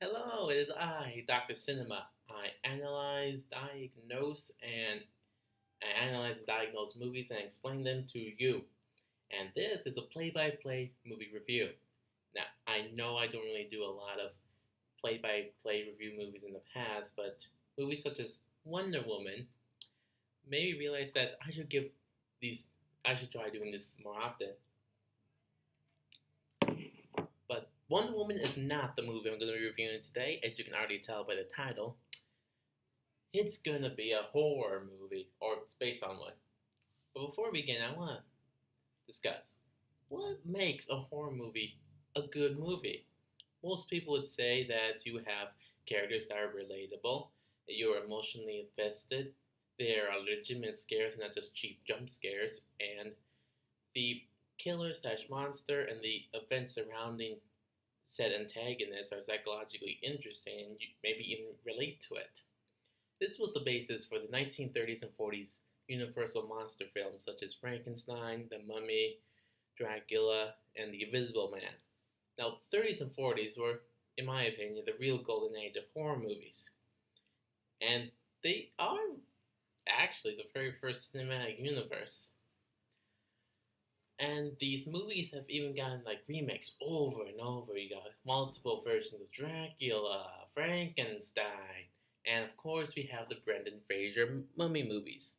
Hello, it is I, Dr. Cinema. I analyze, diagnose, and movies and explain them to you. And this is a play-by-play movie review. Now, I know I don't really do a lot of play-by-play review movies in the past, but movies such as Wonder Woman made me realize that these I should try doing this more often. But Wonder Woman is not the movie I'm going to be reviewing today, as you can already tell by the title. It's gonna be a horror movie, or it's based on one. But before we begin, I want to discuss what makes a horror movie a good movie. Most people would say that you have characters that are relatable, that you're emotionally invested, there are legitimate scares, not just cheap jump scares, and the killer slash monster and the events surrounding said antagonist are psychologically interesting and you maybe even relate to it. This was the basis for the 1930s and 40s Universal monster films such as Frankenstein, The Mummy, Dracula, and The Invisible Man. Now, the 30s and 40s were, in my opinion, the real golden age of horror movies. And they are actually the very first cinematic universe. And these movies have even gotten like remakes over and over. You got multiple versions of Dracula, Frankenstein, and of course we have the Brendan Fraser Mummy movies.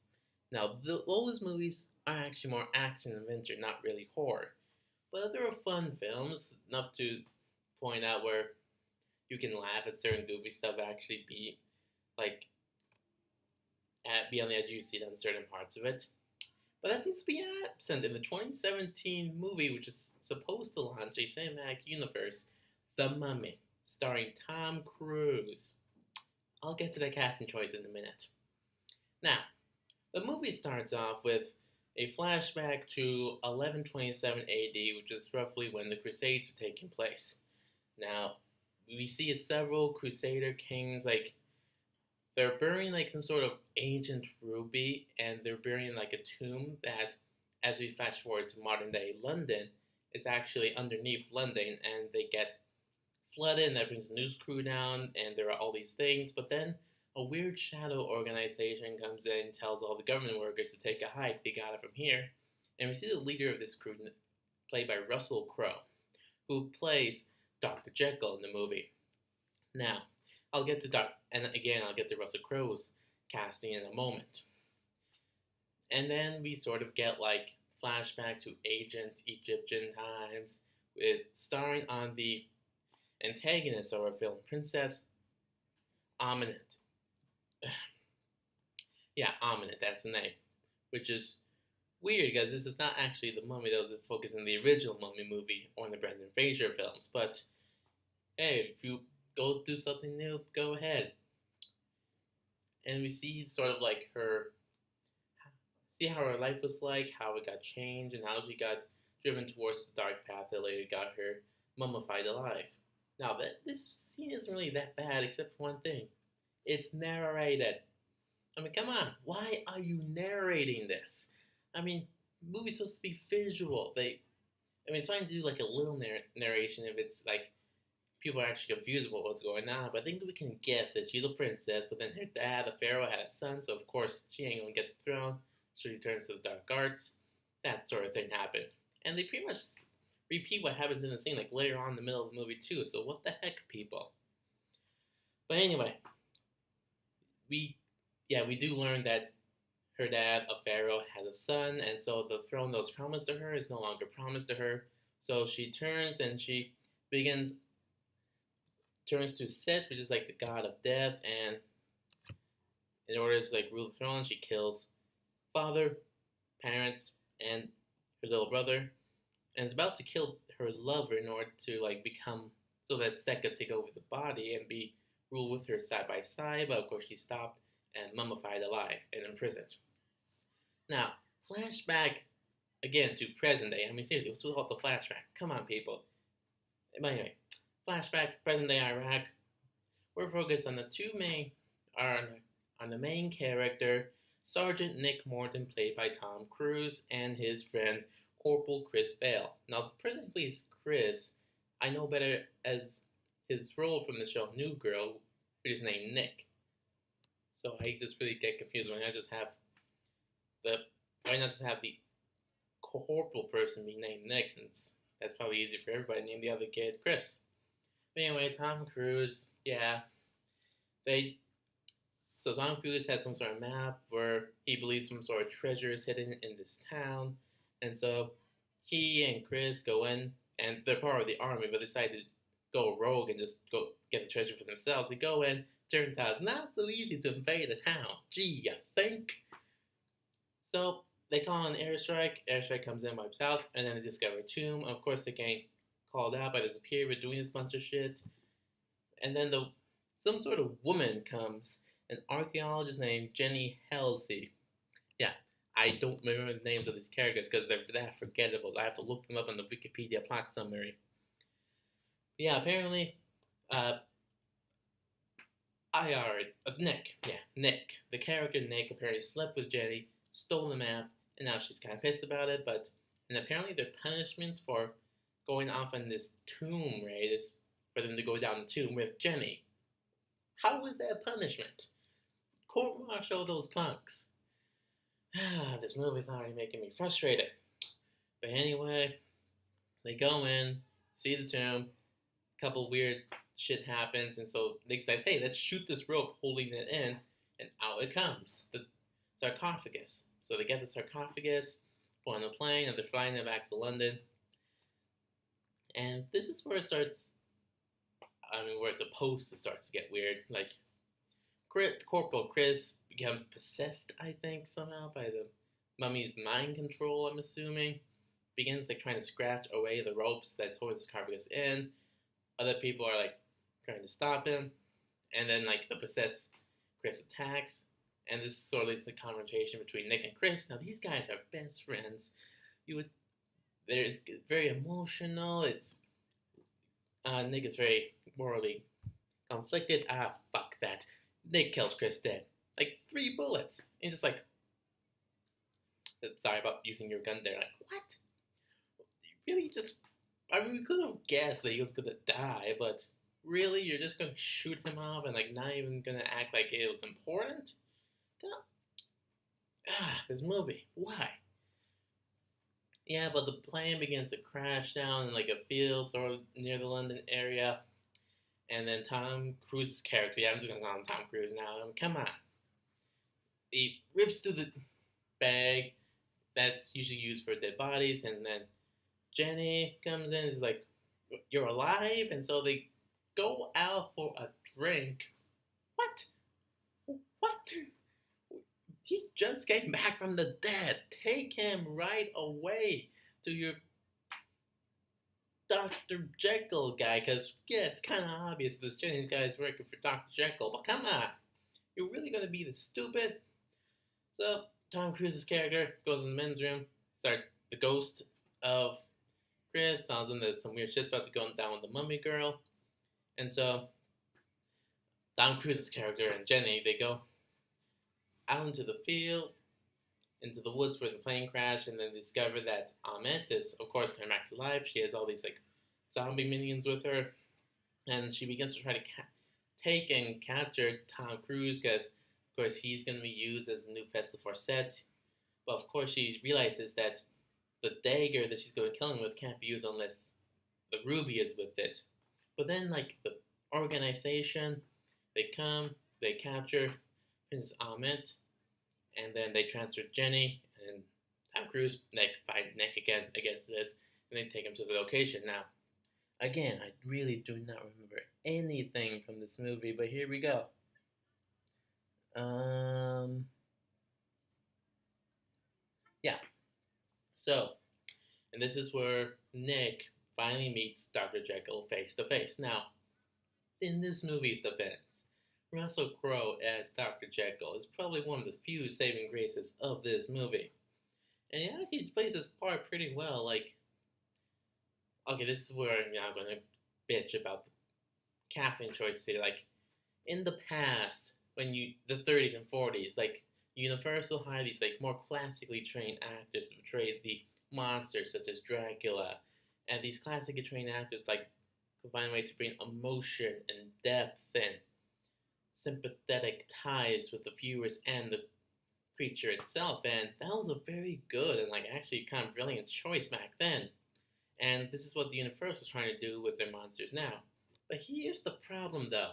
Now those movies are actually more action adventure, not really horror, but they're fun films enough to point out where you can laugh at certain goofy stuff actually like be on the edge of your seat on certain parts of it. But that seems to be absent in the 2017 movie, which is supposed to launch a cinematic universe, The Mummy, starring Tom Cruise. I'll get to the casting choice in a minute. Now, the movie starts off with a flashback to 1127 AD, which is roughly when the Crusades were taking place. Now, we see several Crusader kings, like they're burying like some sort of ancient ruby, and they're burying like a tomb that, as we fast forward to modern day London, is actually underneath London, and they get flooded, and that brings the news crew down, and there are all these things. But then a weird shadow organization comes in, and tells all the government workers to take a hike. They got it from here, and we see the leader of this crew, played by Russell Crowe, who plays Dr. Jekyll in the movie. Now, I'll get to Russell Crowe's casting in a moment. And then we sort of get like flashback to ancient Egyptian times, with starring on the antagonist of our film, Princess Amenet. Yeah, Amenet, that's the name. Which is weird because this is not actually the Mummy that was focused in the original Mummy movie or in the Brendan Fraser films. But hey, if you go do something new, go ahead. And we see sort of like see how her life was like, how it got changed, and how she got driven towards the dark path that later got her mummified alive. Now, this scene isn't really that bad, except for one thing. It's narrated. I mean, come on, why are you narrating this? I mean, movie's supposed to be visual. It's fine to do like a little narration if it's like people are actually confused about what's going on, but I think we can guess that she's a princess, but then her dad, the pharaoh, had a son, so of course she ain't gonna get the throne, so she turns to the dark arts. That sort of thing happened. And they pretty much repeat what happens in the scene, like later on in the middle of the movie too, so what the heck, people? But anyway, we we do learn that her dad, a pharaoh, has a son, and so the throne that was promised to her is no longer promised to her. So she turns and she begins turns to Set, which is like the god of death, and in order to like rule the throne, she kills father, parents, and her little brother, and is about to kill her lover in order to like become so that Set could take over the body and be ruled with her side by side. But of course, she stopped and mummified alive and imprisoned. Now, flashback again to present day. I mean, seriously, what's with all the flashback? Come on, people. But anyway, flashback present day Iraq. We're focused on the two main on the main character, Sergeant Nick Morton, played by Tom Cruise, and his friend Corporal Chris Vale. Now, the person who plays Chris, I know better as his role from the show New Girl, which is named Nick. So I just really get confused when I just have the why not just have the corporal person be named Nick, since that's probably easy for everybody. Name the other kid Chris. But anyway, Tom Cruise, yeah, they. So Tom Cruise has some sort of map where he believes some sort of treasure is hidden in this town, and so he and Chris go in, and they're part of the army, but decide to go rogue and just go get the treasure for themselves. They go in. Turns out it's not so easy to invade a town. Gee, you think? So they call an airstrike. Airstrike comes in, wipes out, and then they discover a tomb. Of course, they get called out by the superior for doing this bunch of shit. And then some sort of woman comes, an archaeologist named Jenny Halsey. Yeah, I don't remember the names of these characters because they're that forgettable. I have to look them up in the Wikipedia plot summary. Yeah, apparently, Nick. Yeah, Nick. The character Nick apparently slept with Jenny, stole the map, and now she's kind of pissed about it. And apparently their punishment for going off on this tomb raid is for them to go down the tomb with Jenny. How is that punishment? Court-martial those punks. This movie's already making me frustrated. But anyway, they go in, see the tomb, a couple weird shit happens, and so Nick says, hey, let's shoot this rope holding it in, and out it comes, the sarcophagus. So they get the sarcophagus, put on a plane, and they're flying it back to London. And this is where it starts, where it's supposed to start to get weird. Like, Corporal Chris becomes possessed, I think, somehow, by the mummy's mind control, I'm assuming. Begins, like, trying to scratch away the ropes that's holding the sarcophagus in. Other people are, like, trying to stop him. And then, like, the possessed Chris attacks. And this sort of leads to a confrontation between Nick and Chris. Now, these guys are best friends. It's very emotional. Nick is very morally conflicted. Fuck that. Nick kills Chris dead. Like, 3 bullets. And he's just like, sorry about using your gun there. Like, what? Really we could have guessed that he was gonna die, but really, you're just gonna shoot him off and, like, not even gonna act like it was important? This movie. Why? Yeah, but the plane begins to crash down in, like, a field sort of near the London area. And then Tom Cruise's character, I'm just gonna call him Tom Cruise now. Come on. He rips through the bag that's usually used for dead bodies, and then Jenny comes in and is like, you're alive? And so they go out for a drink. What? What? He just came back from the dead. Take him right away to your Dr. Jekyll guy, because, yeah, it's kind of obvious this Jenny's guy is working for Dr. Jekyll, but come on. You're really going to be this stupid? So, Tom Cruise's character goes in the men's room, the ghost of Chris tells him that some weird shit's about to go down with the mummy girl. And so, Tom Cruise's character and Jenny, they go out into the field, into the woods where the plane crashed, and then discover that Ahmet is, of course, coming back to life. She has all these, like, zombie minions with her, and she begins to try to take and capture Tom Cruise, because, of course, he's going to be used as a new Fantastic Four set. But, of course, she realizes that the dagger that she's going to kill him with can't be used unless the ruby is with it. But then, like, the organization, they come, they capture Princess Ahmet, and then they transfer Jenny and Tom Cruise, fight Nick again against this, and they take him to the location. Now, again, I really do not remember anything from this movie, but here we go. Yeah. So, and this is where Nick finally meets Dr. Jekyll face to face. Now, in this movie's defense, Russell Crowe as Dr. Jekyll is probably one of the few saving graces of this movie. And yeah, he plays his part pretty well. Like, okay, this is where I'm going to bitch about the casting choices here. Like, in the past, when the 30s and 40s, like, Universal hired these, like, more classically trained actors to portray the monsters, such as Dracula. And these classically trained actors, like, could find a way to bring emotion and depth and sympathetic ties with the viewers and the creature itself, and that was a very good and actually kind of brilliant choice back then. And this is what the Universal is trying to do with their monsters now. But here's the problem, though.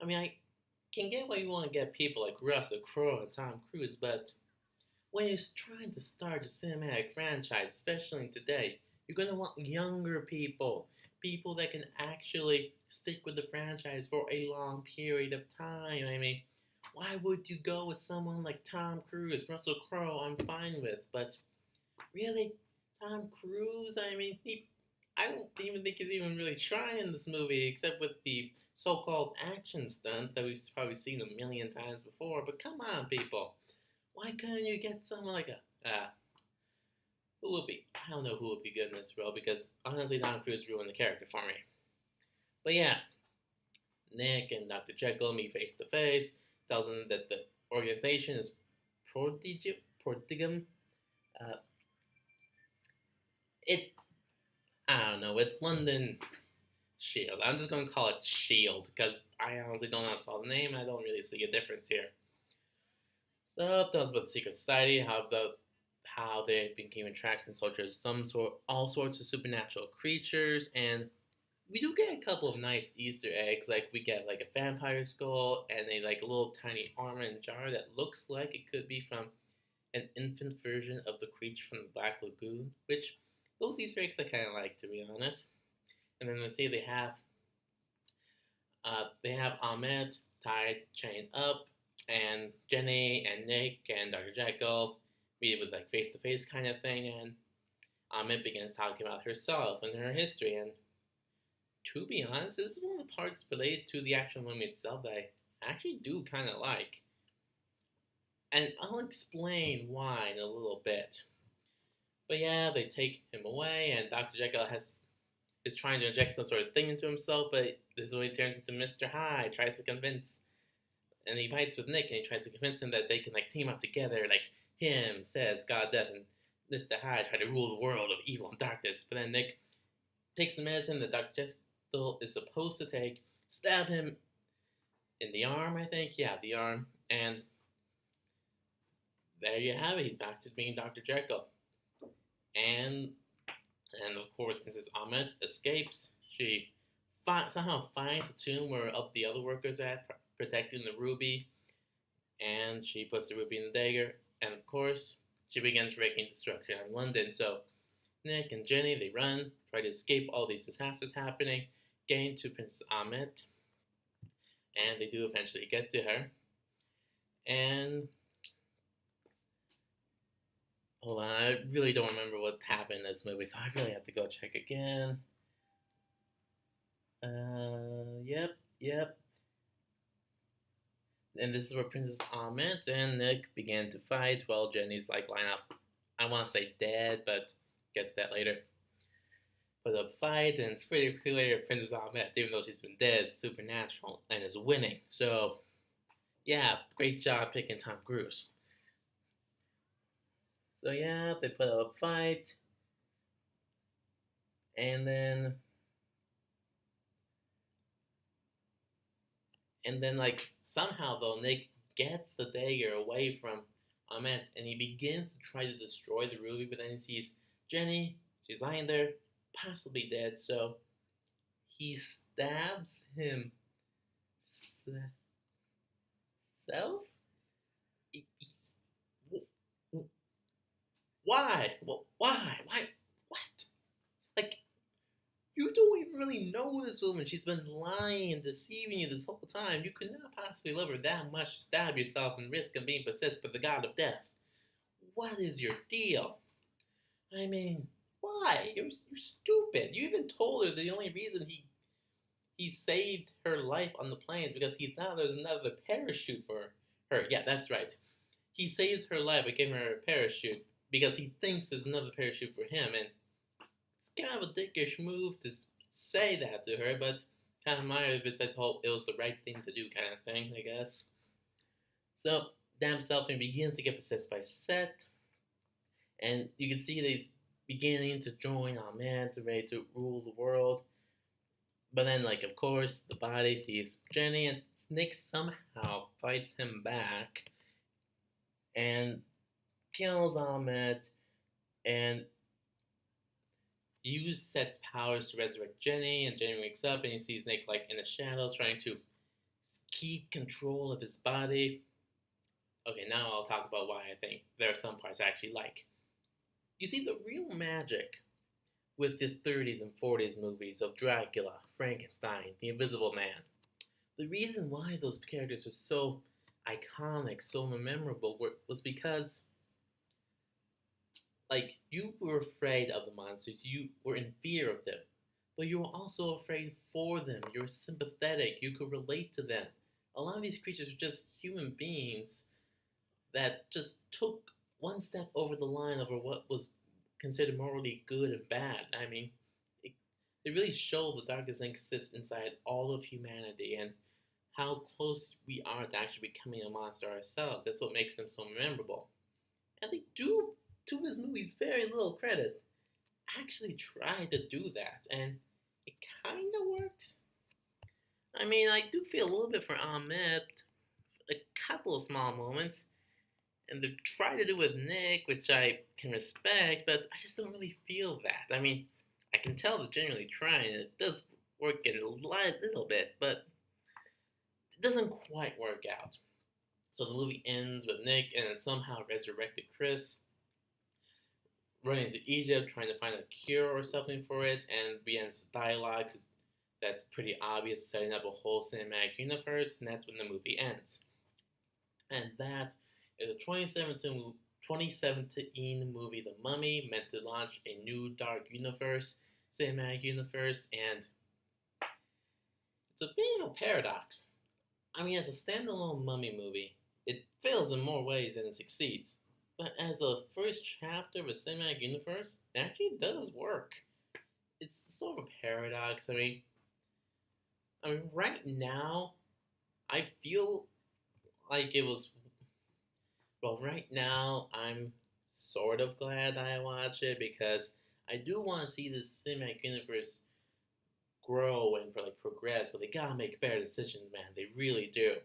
I mean, I can get why you want to get people like Russell Crowe and Tom Cruise, but when you're trying to start a cinematic franchise, especially today, you're gonna want younger people, people that can actually stick with the franchise for a long period of time. I mean, why would you go with someone like Tom Cruise, Russell Crowe? I'm fine with, but really, Tom Cruise? I mean, I don't even think he's even really trying this movie, except with the so-called action stunts that we've probably seen a million times before. But come on, people, why couldn't you get someone like a who would be? I don't know who would be good in this role because honestly, Tom Cruise ruined the character for me. But yeah, Nick and Dr. Jekyll meet face to face, tells them that the organization is Prodigum. Uh, it I don't know. It's London Shield. I'm just gonna call it Shield because I honestly don't know how to spell the name. I don't really see a difference here. So it tells about the secret society, how they've been keeping tracks and soldiers, all sorts of supernatural creatures, and we do get a couple of nice Easter eggs. Like we get like a vampire skull and a little tiny armor and jar that looks like it could be from an infant version of the creature from the Black Lagoon, which those Easter eggs I kind of like, to be honest. And then let's see, they have Ahmed tied, chained up, and Jenny and Nick and Dr. Jekyll meet with face to face kind of thing, and Ahmed begins talking about herself and her history. And to be honest, this is one of the parts related to the actual movie itself that I actually do kind of like. And I'll explain why in a little bit. But yeah, they take him away, and Dr. Jekyll is trying to inject some sort of thing into himself, but this is when he turns into Mr. Hyde, tries to convince, and he fights with Nick, and he tries to convince him that they can team up together, him, says God, Death, and Mr. Hyde try to rule the world of evil and darkness. But then Nick takes the medicine that Dr. Jekyll is supposed to take, stab him in the arm, I think, yeah, the arm, and there you have it. He's back to being Dr. Jekyll. And of course, Princess Ahmed escapes. She somehow finds the tomb where the other workers are at, protecting the ruby, and she puts the ruby in the dagger. And of course, she begins wreaking destruction on London. So Nick and Jenny, they run, try to escape all these disasters happening, getting to Princess Ahmed, and they do eventually get to her. And hold on, I really don't remember what happened in this movie, so I really have to go check again. Yep. And this is where Princess Ahmed and Nick began to fight while Jenny's lying up. I want to say dead, but get to that later. But the fight, and it's pretty clear Princess Ahmed, even though she's been dead, is supernatural and is winning. So, yeah, great job picking Tom Cruise. So yeah, they put up a fight, and then somehow though Nick gets the dagger away from Ahmed, and he begins to try to destroy the ruby, but then he sees Jenny. She's lying there, possibly dead. So he stabs himself. Why? Well, why? Why? What? You don't even really know this woman. She's been lying and deceiving you this whole time. You could not possibly love her that much to stab yourself and risk of being possessed by the god of death. What is your deal? I mean, why? You're stupid. You even told her the only reason he saved her life on the plane is because he thought there was another parachute for her. Yeah, that's right. He saves her life by giving her a parachute because he thinks there's another parachute for him, and it's kind of a dickish move to say that to her, but kind of my besides whole it was the right thing to do kind of thing, I guess. So Damn Selfing begins to get possessed by Set, and you can see that he's beginning to join Ahmed, ready to rule the world. But then, like, of course, the body sees Jenny, and Snake somehow fights him back and kills Ahmed and uses Set's powers to resurrect Jenny. And Jenny wakes up and he sees Snake, like, in the shadows trying to keep control of his body. Okay, now I'll talk about why I think there are some parts I actually like. You see, the real magic with the 30s and 40s movies of Dracula, Frankenstein, The Invisible Man, the reason why those characters were so iconic, so memorable, was because, like, you were afraid of the monsters, you were in fear of them, but you were also afraid for them. You were sympathetic, you could relate to them. A lot of these creatures were just human beings that just took one step over the line over what was considered morally good and bad. I mean, it, it really showed the darkest thing exists inside all of humanity and how close we are to actually becoming a monster ourselves. That's what makes them so memorable. And they do, to this movie's very little credit, actually try to do that, and it kind of works. I mean, I do feel a little bit for Ahmed, a couple of small moments, and they try to do with Nick, which I can respect, but I just don't really feel that. I mean, I can tell they're genuinely trying. It does work in a little bit, but it doesn't quite work out. So the movie ends with Nick and then somehow resurrected Chris running to Egypt trying to find a cure or something for it, and we ends with dialogues that's pretty obvious, setting up a whole cinematic universe, and that's when the movie ends. And that is a 2017 movie, The Mummy, meant to launch a new dark universe, cinematic universe, and it's a bit of a paradox. I mean, as a standalone Mummy movie, it fails in more ways than it succeeds. But as a first chapter of a cinematic universe, it actually does work. It's sort of a paradox. I mean, right now, I feel like it was. Well, right now, I'm sort of glad I watched it because I do want to see this cinematic universe grow and progress, but they gotta make better decisions, man. They really do.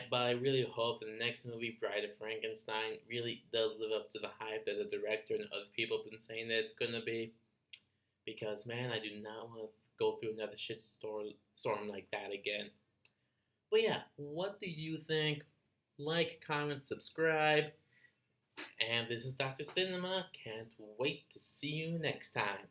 But I really hope the next movie, Bride of Frankenstein, really does live up to the hype that the director and other people have been saying that it's gonna be. Because man, I do not want to go through another shitstorm like that again. But yeah, what do you think? Like, comment, subscribe. And this is Dr. Cinema. Can't wait to see you next time.